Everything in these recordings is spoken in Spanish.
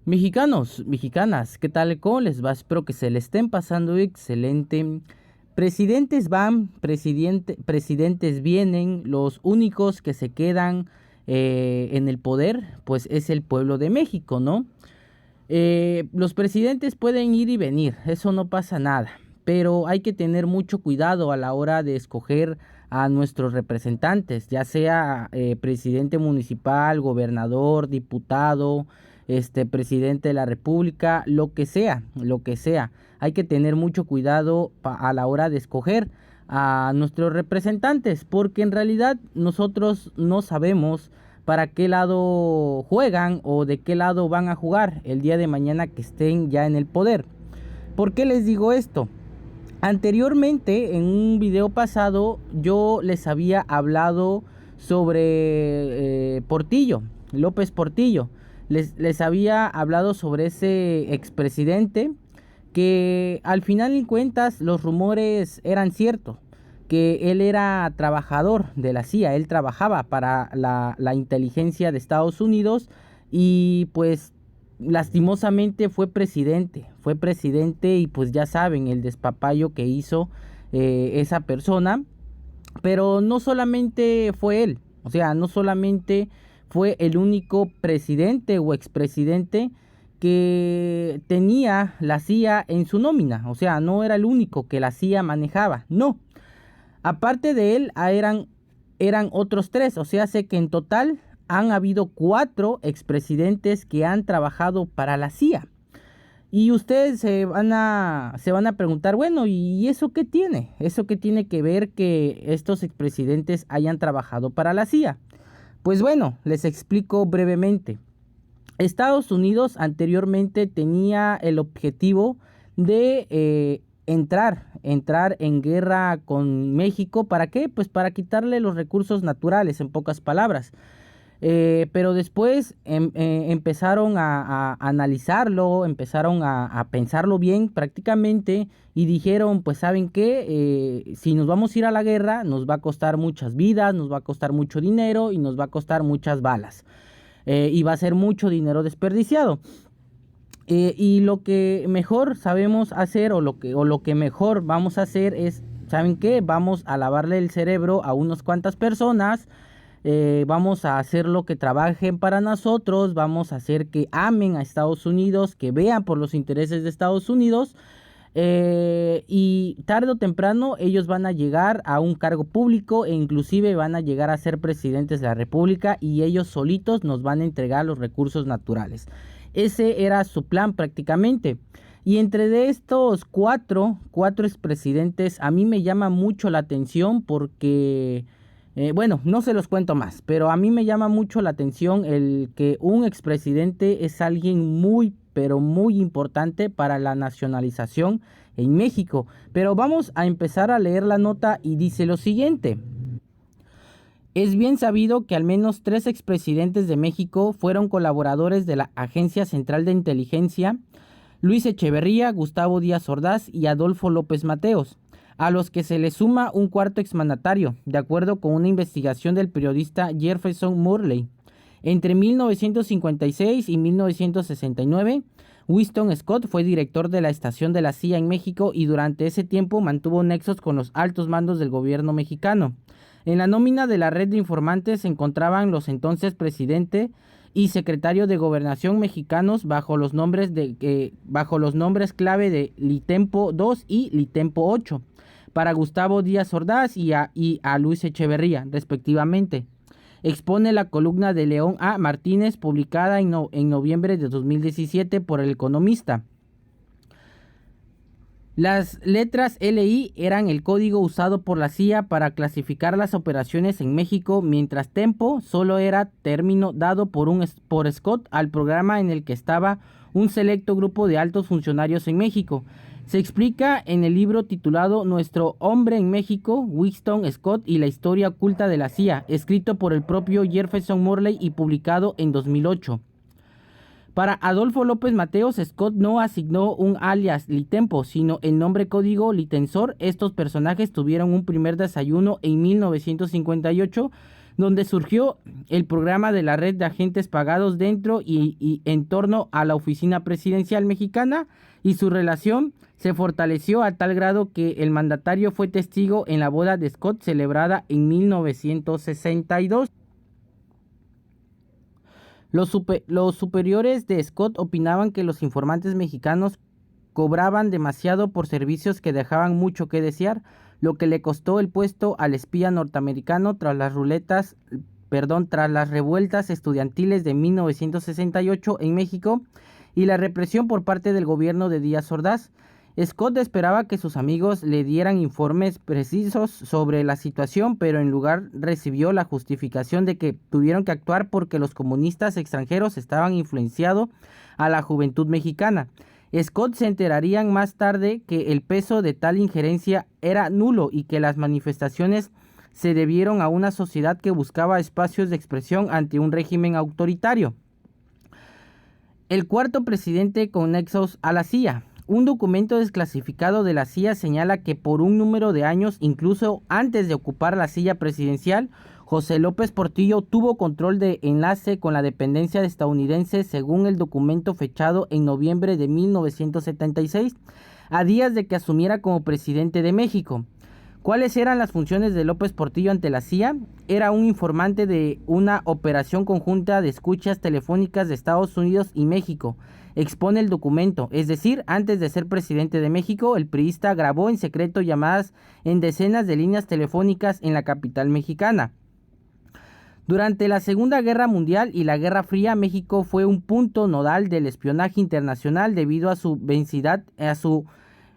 Mexicanos, mexicanas, ¿qué tal? ¿Cómo les va? Espero que se le estén pasando excelente. Presidentes van, presidentes vienen, los únicos que se quedan en el poder, pues es el pueblo de México, ¿no? Los presidentes pueden ir y venir, eso no pasa nada, pero hay que tener mucho cuidado a la hora de escoger a nuestros representantes, ya sea presidente municipal, gobernador, diputado, presidente de la república, lo que sea, lo que sea. Hay que tener mucho cuidado a la hora de escoger a nuestros representantes, porque en realidad nosotros no sabemos para qué lado juegan o de qué lado van a jugar el día de mañana que estén ya en el poder. ¿Por qué les digo esto? Anteriormente, en un video pasado, yo les había hablado sobre Portillo, López Portillo. Les había hablado sobre ese expresidente que al final de cuentas los rumores eran ciertos, que él era trabajador de la CIA, él trabajaba para la inteligencia de Estados Unidos y pues lastimosamente fue presidente y pues ya saben el despapayo que hizo esa persona, pero no solamente fue él, o sea, no solamente fue el único presidente o expresidente que tenía la CIA en su nómina, o sea, no era el único que la CIA manejaba, no. Aparte de él, eran otros tres, o sea, sé que en total han habido cuatro expresidentes que han trabajado para la CIA. Y ustedes se van a preguntar, bueno, ¿y eso qué tiene? ¿Eso qué tiene que ver que estos expresidentes hayan trabajado para la CIA? Pues bueno, les explico brevemente. Estados Unidos anteriormente tenía el objetivo de entrar en guerra con México. ¿Para qué? Pues para quitarle los recursos naturales, en pocas palabras. Pero después empezaron a analizarlo, empezaron a pensarlo bien prácticamente y dijeron, pues ¿saben qué? Si nos vamos a ir a la guerra, nos va a costar muchas vidas, nos va a costar mucho dinero y nos va a costar muchas balas. Y va a ser mucho dinero desperdiciado. Y lo que mejor sabemos hacer o lo que mejor vamos a hacer es, ¿saben qué? Vamos a lavarle el cerebro a unas cuantas personas, vamos a hacer lo que trabajen para nosotros, vamos a hacer que amen a Estados Unidos, que vean por los intereses de Estados Unidos. Y tarde o temprano ellos van a llegar a un cargo público e inclusive van a llegar a ser presidentes de la república y ellos solitos nos van a entregar los recursos naturales. Ese era su plan prácticamente. Y entre de estos cuatro expresidentes, a mí me llama mucho la atención porque, bueno, no se los cuento más, pero a mí me llama mucho la atención el que un expresidente es alguien muy, pero muy importante para la nacionalización en México. Pero vamos a empezar a leer la nota y dice lo siguiente. Es bien sabido que al menos tres expresidentes de México fueron colaboradores de la Agencia Central de Inteligencia: Luis Echeverría, Gustavo Díaz Ordaz y Adolfo López Mateos, a los que se le suma un cuarto exmandatario, de acuerdo con una investigación del periodista Jefferson Morley. Entre 1956 y 1969, Winston Scott fue director de la estación de la CIA en México y durante ese tiempo mantuvo nexos con los altos mandos del gobierno mexicano. En la nómina de la red de informantes se encontraban los entonces presidente y secretario de Gobernación mexicanos bajo los nombres clave de Litempo II y Litempo VIII, para Gustavo Díaz Ordaz y a Luis Echeverría, respectivamente. Expone la columna de León A. Martínez, publicada en noviembre de 2017 por El Economista. Las letras LI eran el código usado por la CIA para clasificar las operaciones en México, mientras Tempo solo era término dado por Scott al programa en el que estaba un selecto grupo de altos funcionarios en México. Se explica en el libro titulado Nuestro hombre en México, Winston Scott y la historia oculta de la CIA, escrito por el propio Jefferson Morley y publicado en 2008. Para Adolfo López Mateos, Scott no asignó un alias Litempo, sino el nombre código Litensor. Estos personajes tuvieron un primer desayuno en 1958 donde surgió el programa de la red de agentes pagados dentro y en torno a la oficina presidencial mexicana, y su relación se fortaleció a tal grado que el mandatario fue testigo en la boda de Scott celebrada en 1962. Los superiores de Scott opinaban que los informantes mexicanos cobraban demasiado por servicios que dejaban mucho que desear, lo que le costó el puesto al espía norteamericano tras las revueltas estudiantiles de 1968 en México y la represión por parte del gobierno de Díaz Ordaz. Scott esperaba que sus amigos le dieran informes precisos sobre la situación, pero en lugar recibió la justificación de que tuvieron que actuar porque los comunistas extranjeros estaban influenciando a la juventud mexicana. Scott se enterarían más tarde que el peso de tal injerencia era nulo y que las manifestaciones se debieron a una sociedad que buscaba espacios de expresión ante un régimen autoritario. El cuarto presidente con nexos a la CIA. Un documento desclasificado de la CIA señala que por un número de años, incluso antes de ocupar la silla presidencial, José López Portillo tuvo control de enlace con la dependencia estadounidense, según el documento fechado en noviembre de 1976, a días de que asumiera como presidente de México. ¿Cuáles eran las funciones de López Portillo ante la CIA? Era un informante de una operación conjunta de escuchas telefónicas de Estados Unidos y México. Expone el documento, es decir, antes de ser presidente de México, el priista grabó en secreto llamadas en decenas de líneas telefónicas en la capital mexicana. Durante la Segunda Guerra Mundial y la Guerra Fría, México fue un punto nodal del espionaje internacional debido a su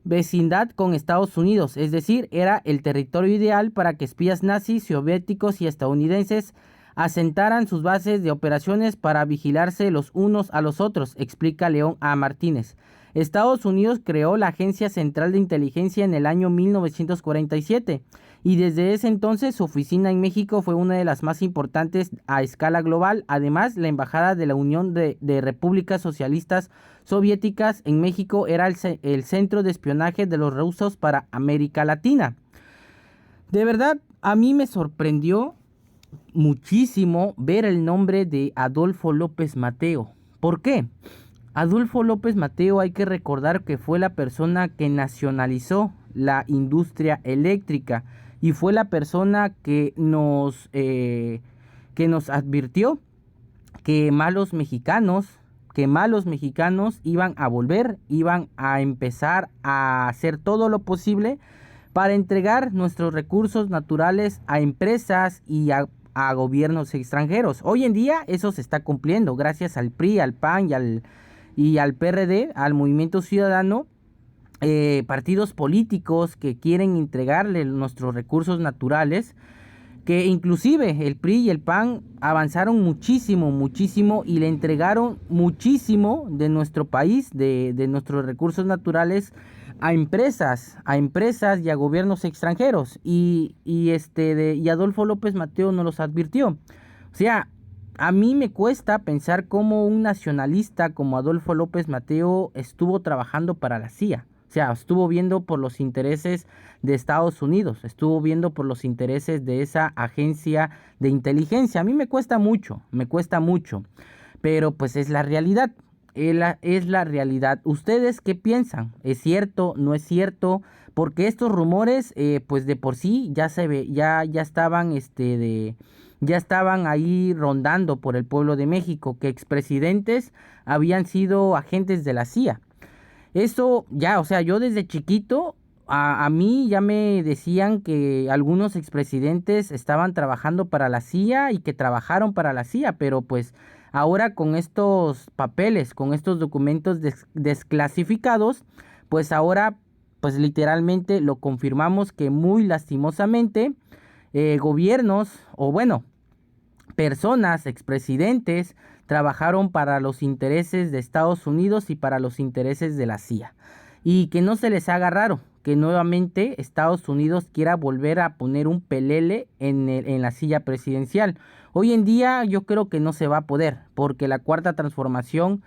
vecindad con Estados Unidos, es decir, era el territorio ideal para que espías nazis, soviéticos y estadounidenses asentaran sus bases de operaciones para vigilarse los unos a los otros, explica León A. Martínez. Estados Unidos creó la Agencia Central de Inteligencia en el año 1947 y desde ese entonces su oficina en México fue una de las más importantes a escala global. Además, la Embajada de la Unión de Repúblicas Socialistas Soviéticas en México era el centro de espionaje de los rusos para América Latina. De verdad, a mí me sorprendió muchísimo ver el nombre de Adolfo López Mateo. ¿Por qué? Adolfo López Mateo, hay que recordar que fue la persona que nacionalizó la industria eléctrica y fue la persona que nos advirtió que malos mexicanos iban a volver, iban a empezar a hacer todo lo posible para entregar nuestros recursos naturales a empresas y a gobiernos extranjeros. Hoy en día eso se está cumpliendo gracias al PRI, al PAN y al PRD, al Movimiento Ciudadano, partidos políticos que quieren entregarle nuestros recursos naturales, que inclusive el PRI y el PAN avanzaron muchísimo y le entregaron muchísimo de nuestro país, de nuestros recursos naturales a empresas y a gobiernos extranjeros, y Adolfo López Mateo nos los advirtió. O sea, a mí me cuesta pensar cómo un nacionalista como Adolfo López Mateo estuvo trabajando para la CIA. O sea, estuvo viendo por los intereses de Estados Unidos, estuvo viendo por los intereses de esa agencia de inteligencia. A mí me cuesta mucho, pero pues es la realidad. Es la realidad. ¿Ustedes qué piensan? ¿Es cierto? ¿No es cierto? Porque estos rumores, pues de por sí ya estaban, ya estaban ahí rondando por el pueblo de México, que expresidentes habían sido agentes de la CIA. Eso ya, o sea, yo desde chiquito, a mí ya me decían que algunos expresidentes estaban trabajando para la CIA y que trabajaron para la CIA, pero pues ahora con estos papeles, con estos documentos desclasificados, pues ahora, pues literalmente lo confirmamos que muy lastimosamente gobiernos, o bueno, personas, expresidentes, trabajaron para los intereses de Estados Unidos y para los intereses de la CIA. Y que no se les haga raro que nuevamente Estados Unidos quiera volver a poner un pelele en la silla presidencial. Hoy en día yo creo que no se va a poder, porque la cuarta transformación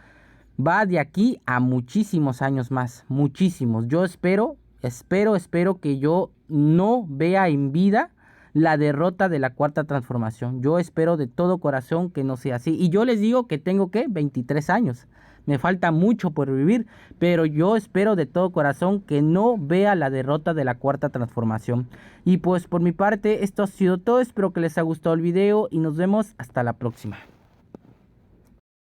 va de aquí a muchísimos años más, muchísimos. Yo espero que yo no vea en vida la derrota de la cuarta transformación. Yo espero de todo corazón que no sea así. Y yo les digo que tengo, ¿qué? 23 años. Me falta mucho por vivir, pero yo espero de todo corazón que no vea la derrota de la cuarta transformación. Y pues por mi parte, esto ha sido todo. Espero que les haya gustado el video y nos vemos hasta la próxima.